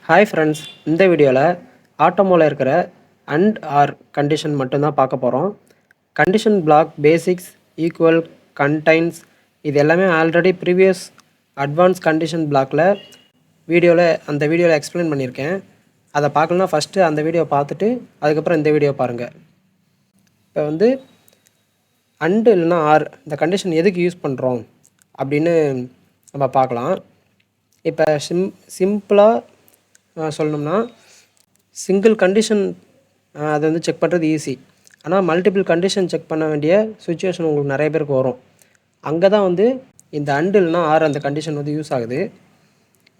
Hi friends, இந்த வீடியோவில் ஆட்டோமோவில் இருக்கிற அண்ட் ஆர் கண்டிஷன் மட்டும்தான் பார்க்க போகிறோம். Condition block basics, equal, contains இது எல்லாமே ஆல்ரெடி ப்ரீவியஸ் அட்வான்ஸ் கண்டிஷன் பிளாக்கில் அந்த வீடியோவில் எக்ஸ்பிளைன் பண்ணியிருக்கேன். அதை பார்க்கலனா ஃபஸ்ட்டு அந்த வீடியோ பார்த்துட்டு அதுக்கப்புறம் இந்த வீடியோ பாருங்கள். இப்போ அண்டு இல்லைனா ஆர் இந்த கண்டிஷன் எதுக்கு யூஸ் பண்ணுறோம் அப்படின்னு நம்ம பார்க்கலாம். இப்போ சிம்பிளாக சொல்லணும்னா சிங்கிள் கண்டிஷன் அதை செக் பண்ணுறது ஈஸி. ஆனால் மல்டிபிள் கண்டிஷன் செக் பண்ண வேண்டிய சுச்சுவேஷன் உங்களுக்கு நிறைய பேருக்கு வரும். அங்கே தான் இந்த அண்டு இல்லைனா ஆர் அந்த கண்டிஷன் யூஸ் ஆகுது.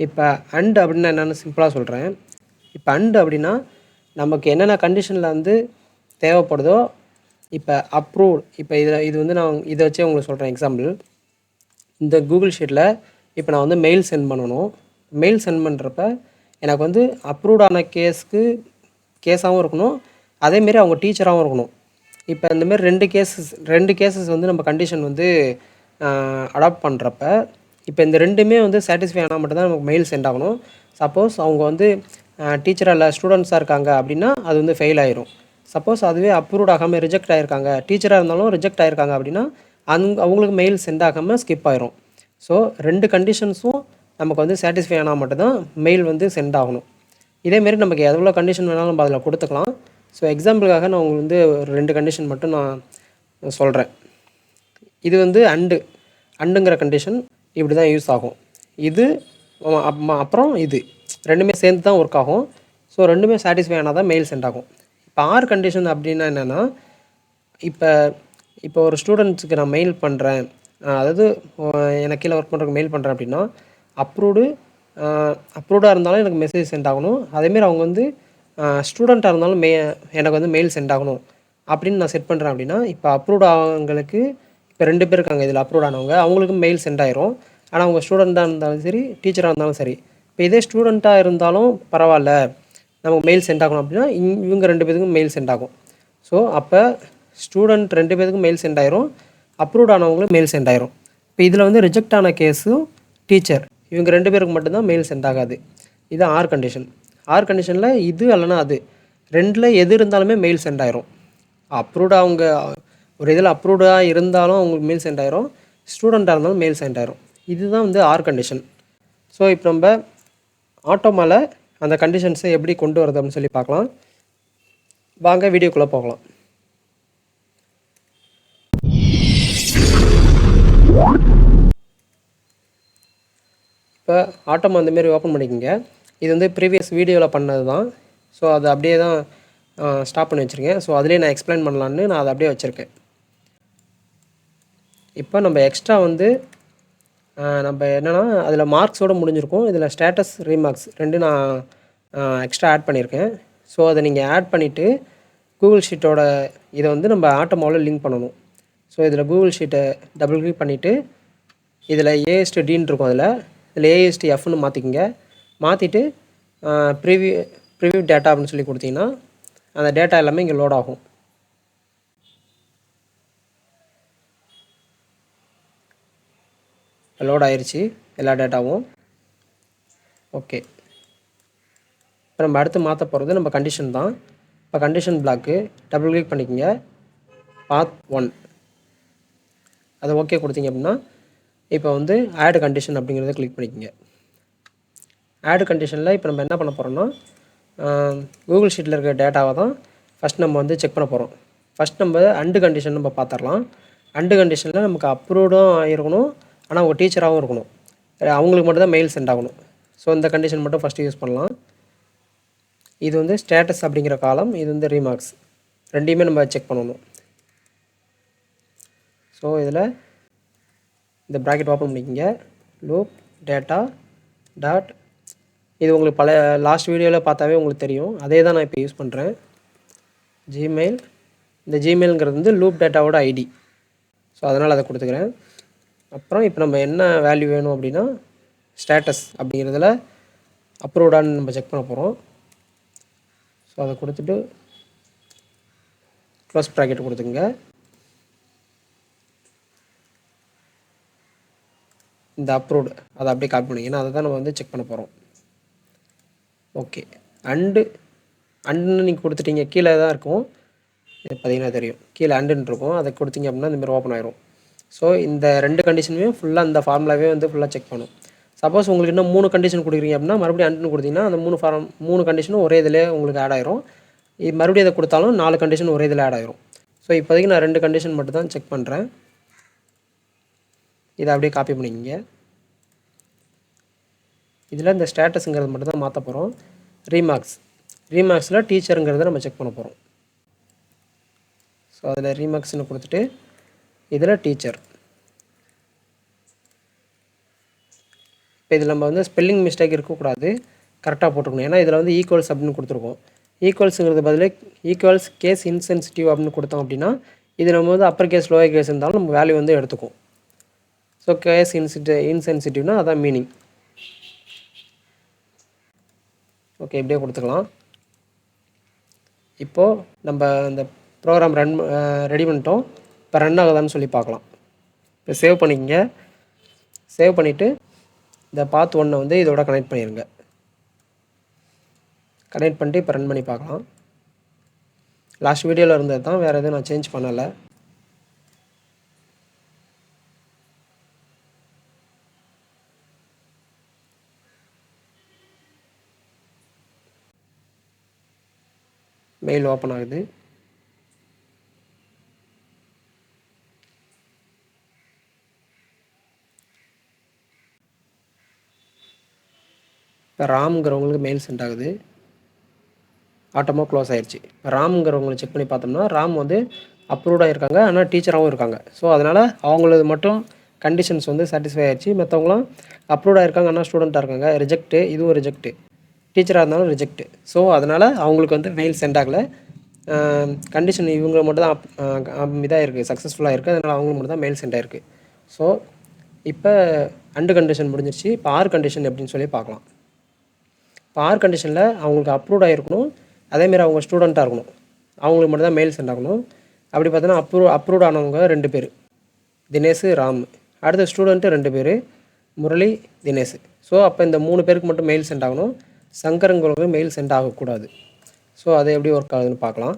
இப்போ அண்டு அப்படின்னா என்னென்னு சிம்பிளாக சொல்கிறேன். இப்போ அண்டு அப்படின்னா நமக்கு என்னென்ன கண்டிஷனில் தேவைப்படுதோ, இப்போ அப்ரூவ்ட், இப்போ இது நான் இதை வச்சே உங்களுக்கு சொல்கிறேன். எக்ஸாம்பிள், இந்த கூகுள் ஷீட்டில் இப்போ நான் மெயில் சென்ட் பண்ணணும். மெயில் சென்ட் பண்ணுறப்ப எனக்கு அப்ரூவ்டான கேஸாகவும் இருக்கணும், அதேமாரி அவங்க டீச்சராகவும் இருக்கணும். இப்போ இந்தமாரி ரெண்டு கேஸஸ் நம்ம கண்டிஷன் அடாப்ட் பண்ணுறப்ப இப்போ இந்த ரெண்டுமே சாட்டிஸ்ஃபை ஆனால் மட்டும்தான் நமக்கு மெயில் சென்ட் ஆகணும். சப்போஸ் அவங்க டீச்சராக இல்லை ஸ்டூடெண்ட்ஸாக இருக்காங்க அப்படின்னா அது ஃபெயில் ஆயிரும். சப்போஸ் அதுவே அப்ரூவ்ட் ஆகாமல் ரிஜெக்ட் ஆகிருக்காங்க, டீச்சராக இருந்தாலும் ரிஜெக்ட் ஆகிருக்காங்க அப்படின்னா அவங்களுக்கு மெயில் சென்ட் ஆகாமல் ஸ்கிப் ஆயிரும். ஸோ ரெண்டு கண்டிஷன்ஸும் நமக்கு சாட்டிஸ்ஃபை ஆனால் மட்டும்தான் மெயில் சென்ட் ஆகணும். இதேமாரி நமக்கு எவ்வளோ கண்டிஷன் வேணாலும் நம்ம அதில் கொடுத்துக்கலாம். ஸோ எக்ஸாம்பிளுக்காக நான் உங்களுக்கு ஒரு ரெண்டு கண்டிஷன் மட்டும் நான் சொல்கிறேன். இது அண்டுங்கிற கண்டிஷன் இப்படி தான் யூஸ் ஆகும். இது அப்புறம் இது ரெண்டுமே சேர்ந்து தான் ஒர்க் ஆகும். ஸோ ரெண்டுமே சாட்டிஸ்ஃபை ஆனால் தான் மெயில் சென்ட் ஆகும். இப்போ ஆர் கண்டிஷன் அப்படின்னா என்னென்னா, இப்போ ஒரு ஸ்டூடெண்ட்ஸுக்கு நான் மெயில் பண்ணுறேன், அதாவது எனக்கு கீழே ஒர்க் பண்ணுறதுக்கு மெயில் பண்ணுறேன் அப்படின்னா அப்ரூவ்டாக இருந்தாலும் எனக்கு மெசேஜ் சென்ட் ஆகணும். அதேமாரி அவங்க ஸ்டூடெண்ட்டாக இருந்தாலும் எனக்கு மெயில் சென்ட் ஆகணும் அப்படின்னு நான் செட் பண்ணுறேன். அப்படின்னா இப்போ அப்ரூவ்ட் ஆகவங்களுக்கு இப்போ ரெண்டு பேர் இருக்காங்க. இதில் அப்ரூவ்ட் ஆனவங்க அவங்களுக்கு மெயில் சென்ட் ஆயிரும். ஆனால் அவங்க ஸ்டூடெண்ட்டாக இருந்தாலும் சரி, டீச்சராக இருந்தாலும் சரி. இப்போ இதே ஸ்டூடெண்ட்டாக இருந்தாலும் பரவாயில்ல, நமக்கு மெயில் சென்ட் ஆகணும் அப்படின்னா இவங்க ரெண்டு பேருக்கும் மெயில் சென்ட் ஆகும். ஸோ அப்போ ஸ்டூடெண்ட் ரெண்டு பேருக்கும் மெயில் சென்ட் ஆயிரும், அப்ரூவ்ட் ஆனவங்களும் மெயில் சென்ட் ஆயிரும். இப்போ இதில் ரிஜெக்ட் ஆன கேஸும் டீச்சர் இவங்க ரெண்டு பேருக்கு மட்டும்தான் மெயில் சென்ட் ஆகாது. இது ஆர் கண்டிஷன். ஆர் கண்டிஷனில் இது இல்லைனா அது ரெண்டில் எது இருந்தாலுமே மெயில் சென்ட் ஆயிரும். அப்ரூவ்டாக அவங்க ஒரு இதில் அப்ரூவ்டாக இருந்தாலும் அவங்களுக்கு மெயில் சென்ட் ஆயிரும், ஸ்டூடெண்ட்டாக இருந்தாலும் மெயில் சென்ட் ஆயிரும். இதுதான் ஆர் கண்டிஷன். ஸோ இப்போ நம்ம ஆட்டோமாவில் அந்த கண்டிஷன்ஸை எப்படி கொண்டு வரது அப்படின்னு சொல்லி பார்க்கலாம். வாங்க வீடியோக்குள்ளே போகலாம். இப்போ ஆட்டோமா அந்தமாரி ஓப்பன் பண்ணிக்கோங்க. இது ப்ரீவியஸ் வீடியோவில் பண்ணது தான். ஸோ அதை அப்படியே தான் ஸ்டாப் பண்ணி வச்சுருக்கேன். ஸோ அதிலே நான் எக்ஸ்பிளைன் பண்ணலான்னு நான் அதை அப்படியே வச்சுருக்கேன். இப்போ நம்ம எக்ஸ்ட்ரா நம்ம என்னென்னா அதில் மார்க்ஸோடு முடிஞ்சிருக்கும். இதில் ஸ்டேட்டஸ், ரீமார்க்ஸ் ரெண்டு நான் எக்ஸ்ட்ரா ஆட் பண்ணியிருக்கேன். ஸோ அதை நீங்கள் ஆட் பண்ணிவிட்டு கூகுள் ஷீட்டோட இதை நம்ம ஆட்டோமாவில் லிங்க் பண்ணணும். ஸோ இதில் கூகுள் ஷீட்டை டபுள் கிளிக் பண்ணிவிட்டு இதில் ஏஎஸ்டின்னு இருக்கும். இதில் ஏஎஸ்டிஎஃப்னு மாற்றிக்கிங்க. மாற்றிட்டு ப்ரிவியூ டேட்டா அப்படின்னு சொல்லி கொடுத்தீங்கன்னா அந்த டேட்டா எல்லாமே இங்கே லோட் ஆகும். லோட் ஆயிடுச்சு எல்லா டேட்டாவும். ஓகே, இப்போ நம்ம அடுத்து மாற்ற போகிறது நம்ம கண்டிஷன் தான். இப்போ கண்டிஷன் பிளாக்கு டபுள் கிளிக் பண்ணிக்கோங்க. பாத் 1 அதை ஓகே கொடுத்தீங்க அப்படின்னா இப்போ ஆட் கண்டிஷன் அப்படிங்கிறத கிளிக் பண்ணிக்கோங்க. ஆட் கண்டிஷனில் இப்போ நம்ம என்ன பண்ண போகிறோம்னா கூகுள் ஷீட்டில் இருக்கிற டேட்டாவை தான் ஃபஸ்ட் நம்ம செக் பண்ண போகிறோம். ஃபஸ்ட் நம்ம அண்டு கண்டிஷன் நம்ம பார்த்துடலாம். அண்டு கண்டிஷனில் நமக்கு அப்ரூவ்டும் இருக்கணும், ஆனால் அவங்க டீச்சராகவும் இருக்கணும். அவங்களுக்கு மட்டும் தான் மெயில் சென்ட் ஆகணும். ஸோ இந்த கண்டிஷன் மட்டும் ஃபஸ்ட்டு யூஸ் பண்ணலாம். இது ஸ்டேட்டஸ் அப்படிங்கிற காலம், இது ரீமார்க்ஸ் ரெண்டையுமே நம்ம செக் பண்ணணும். ஸோ இதில் இந்த ப்ராக்கெட் ஓப்பன் பண்ணிக்கோங்க. லூப் டேட்டா டாட் இது உங்களுக்கு லாஸ்ட் வீடியோவில் பார்த்தாவே உங்களுக்கு தெரியும். அதே தான் நான் இப்போ யூஸ் பண்ணுறேன். ஜிமெயில், இந்த ஜிமெயிலுங்கிறது லூப் டேட்டாவோட ஐடி. ஸோ அதனால் அதை கொடுத்துக்கிறேன். அப்புறம் இப்போ நம்ம என்ன வேல்யூ வேணும் அப்படின்னா ஸ்டேட்டஸ் அப்படிங்கிறதுல அப்ரூவ்டான்னு நம்ம செக் பண்ண போகிறோம். ஸோ அதை கொடுத்துட்டு க்ளோஸ் ப்ராக்கெட் கொடுத்துங்க. இந்த அப்ரூவ்டு அதை அப்படியே காப்பி பண்ணிங்கன்னா அதை தான் நம்ம செக் பண்ண போகிறோம். ஓகே. அண்டு அண்டுன்னு நீங்கள் கொடுத்துட்டீங்க. கீழே தான் இருக்கும். இது பார்த்தீங்கன்னா தெரியும். கீழே அண்டுன்னு இருக்கும். அதை கொடுத்தீங்க அப்படின்னா இந்தமாதிரி ஓப்பன் ஆயிரும். ஸோ இந்த 2 கண்டிஷனுமே ஃபுல்லாக அந்த ஃபார்முலாவே வந்து ஃபுல்லாக செக் பண்ணும். சப்போஸ் உங்களுக்கு இன்னும் 3 கண்டிஷன் கொடுக்குறீங்க அப்படின்னா மறுபடியும் அண்டுன்னு கொடுத்தீங்கன்னா அந்த 3 கண்டிஷனும் ஒரே இதிலே உங்களுக்கு ஆட் ஆயிரும். மறுபடியும் இதை கொடுத்தாலும் 4 கண்டிஷன் ஒரே இதில் ஆட் ஆயிரும். ஸோ இப்போதைக்கு நான் 2 கண்டிஷன் மட்டும் தான் செக் பண்ணுறேன். இதை அப்படியே காப்பி பண்ணிக்கிங்க. இதில் இந்த ஸ்டேட்டஸுங்கிறது மட்டும் தான் மாற்ற போகிறோம். ரீமார்க்ஸில் டீச்சருங்கிறத நம்ம செக் பண்ண போகிறோம். ஸோ அதில் ரீமார்க்ஸ்னு கொடுத்துட்டு இதில் டீச்சர். இப்போ இதில் நம்ம வந்து ஸ்பெல்லிங் மிஸ்டேக் இருக்கக்கூடாது, கரெக்டாக போட்டுக்கணும். ஏன்னா இதில் வந்து ஈக்குவல்ஸ் அப்படின்னு கொடுத்துருக்கோம். ஈக்குவல்ஸுங்கிறது பதில் ஈக்குவல்ஸ் கேஸ் இன்சென்சிட்டிவ் அப்படின்னு கொடுத்தோம் அப்படின்னா இது நம்ம வந்து அப்பர் கேஸ் லோயர் கேஸ் இருந்தாலும் நம்ம வேல்யூ வந்து எடுத்துக்கும். ஸோ கேஸ் இன்சென்சிட்டிவ்னா அதான் மீனிங். ஓகே, இப்படியே கொடுத்துக்கலாம். இப்போது நம்ம இந்த ப்ரோக்ராம் ரெடி பண்ணிட்டோம். இப்போ ரன் ஆகுதான்னு சொல்லி பார்க்கலாம். இப்போ சேவ் பண்ணிக்கங்க. சேவ் பண்ணிவிட்டு இந்த பாத் 1 வந்து இதோட கனெக்ட் பண்ணிடுங்க. கனெக்ட் பண்ணிட்டு இப்போ ரன் பண்ணி பார்க்கலாம். லாஸ்ட் வீடியோவில் இருந்தது தான், வேறு எதுவும் நான் சேஞ்ச் பண்ணலை. மெயில் ஓப்பன் ஆகுது. இப்போ ராம்ங்கிறவங்களுக்கு மெயில் சென்ட் ஆகுது. ஆட்டோமாக க்ளோஸ் ஆயிடுச்சு. இப்போ ராம்ங்கிறவங்களை செக் பண்ணி பார்த்தோம்னா ராம் வந்து அப்ரூவ்டாக இருக்காங்க, ஆனால் டீச்சராகவும் இருக்காங்க. ஸோ அதனால் அவங்களது மட்டும் கண்டிஷன்ஸ் வந்து சாட்டிஸ்ஃபை ஆயிடுச்சு. மற்றவங்களாம் அப்ரூவ்டாக இருக்காங்க, ஆனால் ஸ்டூடெண்ட்டாக இருக்காங்க, ரிஜெக்ட்டு. இதுவும் ரிஜெக்ட்டு. டீச்சராக இருந்தாலும் ரிஜெக்ட்டு. ஸோ அதனால் அவங்களுக்கு வந்து மெயில் சென்ட் ஆகலை. கண்டிஷன் இவங்க மட்டும் தான் இதாக இருக்குது, சக்ஸஸ்ஃபுல்லாக இருக்குது. அதனால் அவங்களுக்கு மட்டும் தான் மெயில் சென்ட் ஆயிருக்கு. ஸோ இப்போ அண்டு கண்டிஷன் முடிஞ்சிருச்சு. இப்போ ஆர் கண்டிஷன் எப்படின்னு சொல்லி பார்க்கலாம். இப்போ ஆர் கண்டிஷனில் அவங்களுக்கு அப்ரூவ்ட் ஆகிருக்கணும், அதேமாரி அவங்க ஸ்டூடெண்ட்டாக இருக்கணும். அவங்களுக்கு மட்டும் தான் மெயில் சென்ட் ஆகணும். அப்படி பார்த்தோன்னா அப்ரூவ்ட் ஆனவங்க 2 பேர், தினேஷ், ராம். அடுத்த ஸ்டூடெண்ட்டு 2 பேர், முரளி, தினேஷ். ஸோ அப்போ இந்த 3 பேருக்கு மட்டும் மெயில் சென்ட் ஆகணும். சங்கருங்களுக்கு மெயில் சென்ட் ஆகக்கூடாது. ஸோ அது எப்படி ஒர்க் ஆகுதுன்னு பார்க்கலாம்.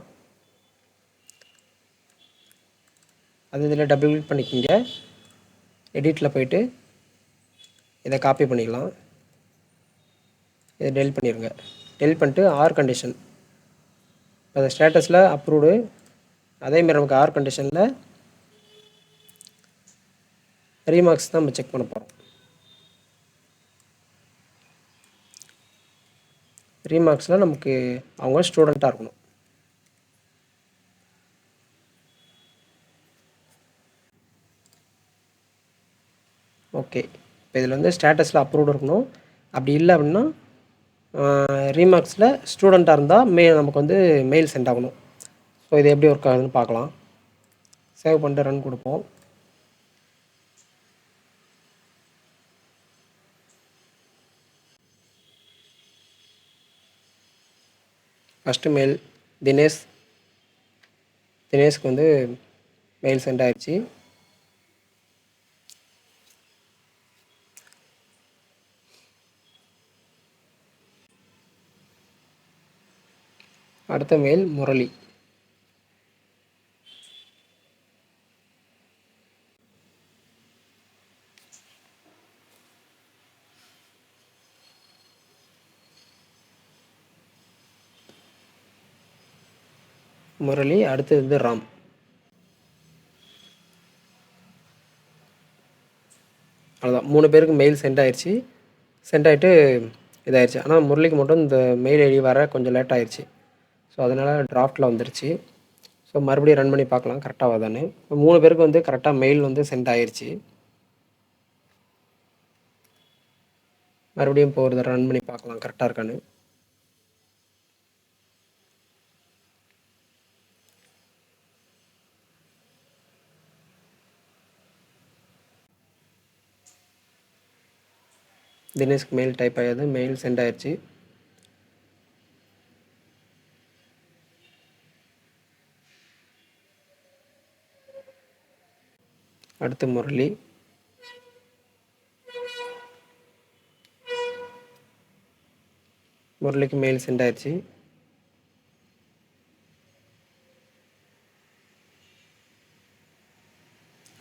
அது இதில் டபுள் கிளிக் பண்ணிக்கிங்க. எடிட்டில் போயிட்டு இதை காப்பி பண்ணிக்கலாம். இதை டெலிட் பண்ணிடுங்க. டெலிட் பண்ணிட்டு ஆர் கண்டிஷன், அந்த ஸ்டேட்டஸில் அப்ரூவ்டு. அதேமாரி நமக்கு ஆர் கண்டிஷனில் ரீமார்க்ஸ் தான் நம்ம செக் பண்ண போகிறோம். ரீமார்க்ஸில் நமக்கு அவங்க ஸ்டூடெண்ட்டாக இருக்கணும். ஓகே, இப்போ இதில் வந்து ஸ்டேட்டஸில் அப்ரூவ்டு இருக்கணும். அப்படி இல்லை அப்படின்னா ரீமார்க்ஸில் ஸ்டூடெண்ட்டாக இருந்தால் நமக்கு வந்து மெயில் சென்ட் ஆகணும். ஸோ இது எப்படி ஒர்க் ஆகுதுன்னு பார்க்கலாம். சேவ் பண்ணிட்டு ரன் கொடுப்போம். ஃபஸ்ட்டு மெயில் தினேஷ்க்கு வந்து மெயில் சென்ட் ஆயிடுச்சு. அடுத்த மெயில் முரளி. அடுத்தது வந்து ராம். அவ்வளோதான், 3 பேருக்கு மெயில் சென்ட் ஆயிடுச்சு. சென்ட் ஆகிட்டு இதாகிடுச்சு. ஆனால் முரளிக்கு மட்டும் இந்த மெயில் ஐடி வர கொஞ்சம் லேட் ஆயிடுச்சு. ஸோ அதனால் டிராஃப்டில் வந்துருச்சு. ஸோ மறுபடியும் ரன் பண்ணி பார்க்கலாம் கரெக்டாக வருதான்னு. இப்போ 3 பேருக்கு வந்து கரெக்டாக மெயில் வந்து சென்ட் ஆயிடுச்சு. மறுபடியும் இப்போ ஒரு தடவை ரன் பண்ணி பார்க்கலாம் கரெக்டாக இருக்கான்னு. தினேஷ்க்கு மெயில் டைப் ஆகியது, மெயில் சென்ட் ஆயிடுச்சு. அடுத்து முரளி. முரளிக்கு மெயில் சென்ட் ஆயிடுச்சு.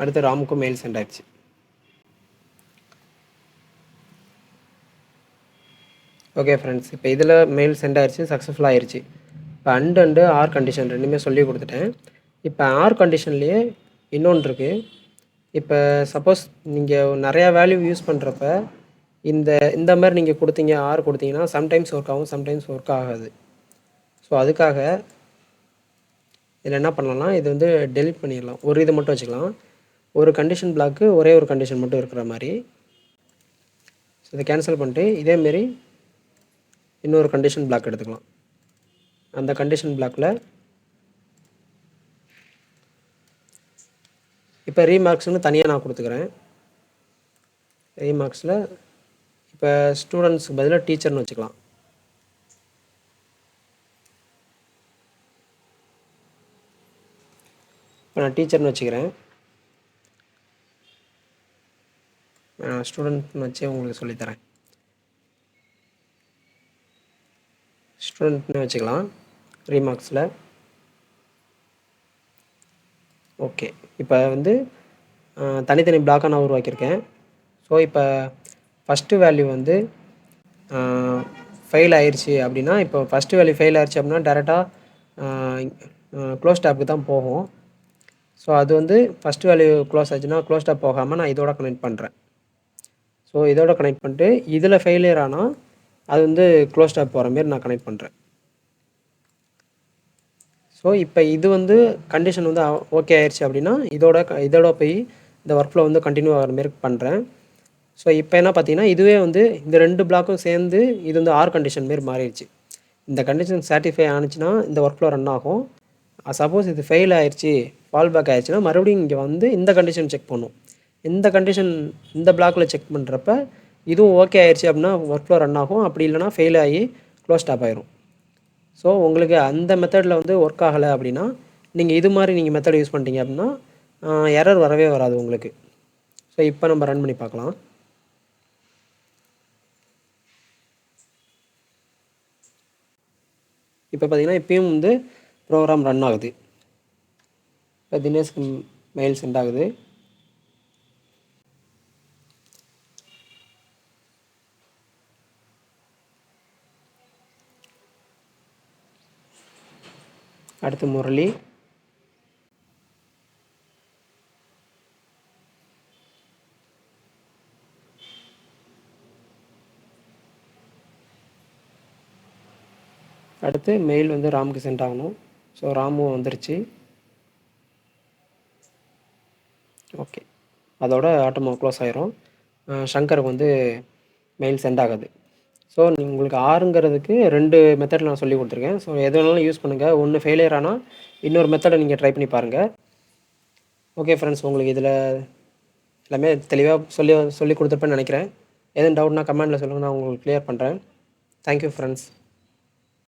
அடுத்து ராமுக்கும் மெயில் சென்ட் ஆயிடுச்சு. ஓகே ஃப்ரெண்ட்ஸ், இப்போ இதில் மெயில் சென்ட் ஆயிடுச்சு, சக்ஸஸ்ஃபுல்லாக ஆயிடுச்சு. இப்போ அண்டு ஆர் கண்டிஷன் ரெண்டுமே சொல்லி கொடுத்துட்டேன். இப்போ ஆர் கண்டிஷன்லேயே இன்னொன்று இருக்குது. இப்போ சப்போஸ் நீங்கள் நிறையா வேல்யூ யூஸ் பண்ணுறப்ப இந்த இந்த மாதிரி நீங்கள் கொடுத்தீங்க, ஆர் கொடுத்தீங்கன்னா சம்டைம்ஸ் ஒர்க் ஆகும், சம்டைம்ஸ் ஒர்க் ஆகாது. ஸோ அதுக்காக இதில் என்ன பண்ணலாம்னா, இது வந்து டெலிட் பண்ணிடலாம். ஒரு இது மட்டும் வச்சுக்கலாம். ஒரு கண்டிஷன் பிளாக்கு ஒரே ஒரு கண்டிஷன் மட்டும் இருக்கிற மாதிரி. ஸோ இதை கேன்சல் பண்ணிட்டு இதேமாரி இன்னொரு கண்டிஷன் பிளாக் எடுத்துக்கலாம். அந்த கண்டிஷன் பிளாக்கில் இப்போ ரீமார்க்ஸ்னு தனியாக நான் கொடுத்துக்கிறேன். ரீமார்க்ஸில் இப்போ ஸ்டூடெண்ட்ஸுக்கு பதிலாக டீச்சர்னு வச்சுக்கலாம். இப்போ நான் டீச்சர்னு வச்சுக்கிறேன். ஸ்டூடெண்ட்னு வச்சு உங்களுக்கு சொல்லித்தரேன். ஸ்டூடெண்ட்னு வச்சுக்கலாம் ரீமார்க்ஸில். ஓகே, இப்போ வந்து தனித்தனி பிளாக்காக நான் உருவாக்கியிருக்கேன். ஸோ இப்போ ஃபஸ்ட்டு வேல்யூ வந்து ஃபெயில் ஆயிடுச்சு அப்படின்னா, இப்போ ஃபஸ்ட்டு வேல்யூ ஃபெயில் ஆயிடுச்சு அப்படின்னா டேரெக்டாக க்ளோஸ் டேப்புக்கு தான் போகும். ஸோ அது வந்து ஃபஸ்ட்டு வேல்யூ க்ளோஸ் ஆச்சுன்னா க்ளோஸ் டேப் போகாமல் நான் இதோட கனெக்ட் பண்ணுறேன். ஸோ இதோட கனெக்ட் பண்ணிட்டு இதில் ஃபெயிலியர் ஆனால் அது வந்து க்ளோஸ் டேப் போகிற மாரி நான் கனெக்ட் பண்ணுறேன். ஸோ இப்போ இது வந்து கண்டிஷன் வந்து ஓகே ஆயிடுச்சு அப்படின்னா இதோட போய் இந்த ஒர்க் ஃப்ளோ வந்து கண்டினியூ ஆகிற மாரி பண்ணுறேன். ஸோ இப்போ என்ன பார்த்தீங்கன்னா, இதுவே வந்து இந்த 2 பிளாக்கும் சேர்ந்து இது வந்து ஆர் கண்டிஷன் மாரி மாறிடுச்சு. இந்த கண்டிஷன் சாட்டிஸ்ஃபை ஆனிச்சுன்னா இந்த ஒர்க் ஃப்ளோ ரன் ஆகும். சப்போஸ் இது ஃபெயில் ஆயிடுச்சு, ஃபால் பேக் ஆயிடுச்சுன்னா மறுபடியும் இங்கே வந்து இந்த கண்டிஷன் செக் பண்ணும். இந்த கண்டிஷன் இந்த பிளாக்கில் செக் பண்ணுறப்ப இதுவும் ஓகே ஆயிடுச்சு அப்படின்னா ஒர்க் ஃப்ளோ ரன் ஆகும். அப்படி இல்லைனா ஃபெயில் ஆகி க்ளோஸ் ஸ்டாப் ஆயிரும். ஸோ உங்களுக்கு அந்த மெத்தடில் வந்து ஒர்க் ஆகலை அப்படின்னா நீங்கள் இது மாதிரி நீங்கள் மெத்தட் யூஸ் பண்ணிட்டீங்க அப்படின்னா எரர் வரவே வராது உங்களுக்கு. ஸோ இப்போ நம்ம ரன் பண்ணி பார்க்கலாம். இப்போ பார்த்தீங்கன்னா இப்பயும் வந்து ப்ரோக்ராம் ரன் ஆகுது. இப்போ தினேஷ்க்கு மெயில் சென்ட் ஆகுது. அடுத்து முரளி. அடுத்து மெயில் வந்து ராமுக்கு சென்ட் ஆகணும். ஸோ ராமும் வந்துருச்சு. ஓகே, அதோட ஆட்டோமா க்ளோஸ் ஆயிரும். சங்கருக்கு வந்து மெயில் சென்ட் ஆகாது. ஸோ உங்களுக்கு ஆறுங்கிறதுக்கு 2 மெத்தட் நான் சொல்லி கொடுத்துருக்கேன். ஸோ எது வேணாலும் யூஸ் பண்ணுங்கள். ஒன்று ஃபெயிலியர் ஆனால் இன்னொரு மெத்தடை நீங்கள் ட்ரை பண்ணி பாருங்கள். ஓகே ஃப்ரெண்ட்ஸ், உங்களுக்கு இதில் எல்லாமே தெளிவாக சொல்லி கொடுத்துருப்பேன்னு நினைக்கிறேன். எதுவும் டவுட்னா கமெண்ட்டில் சொல்லுங்கள், நான் உங்களுக்கு க்ளியர் பண்ணுறேன். Thank you friends.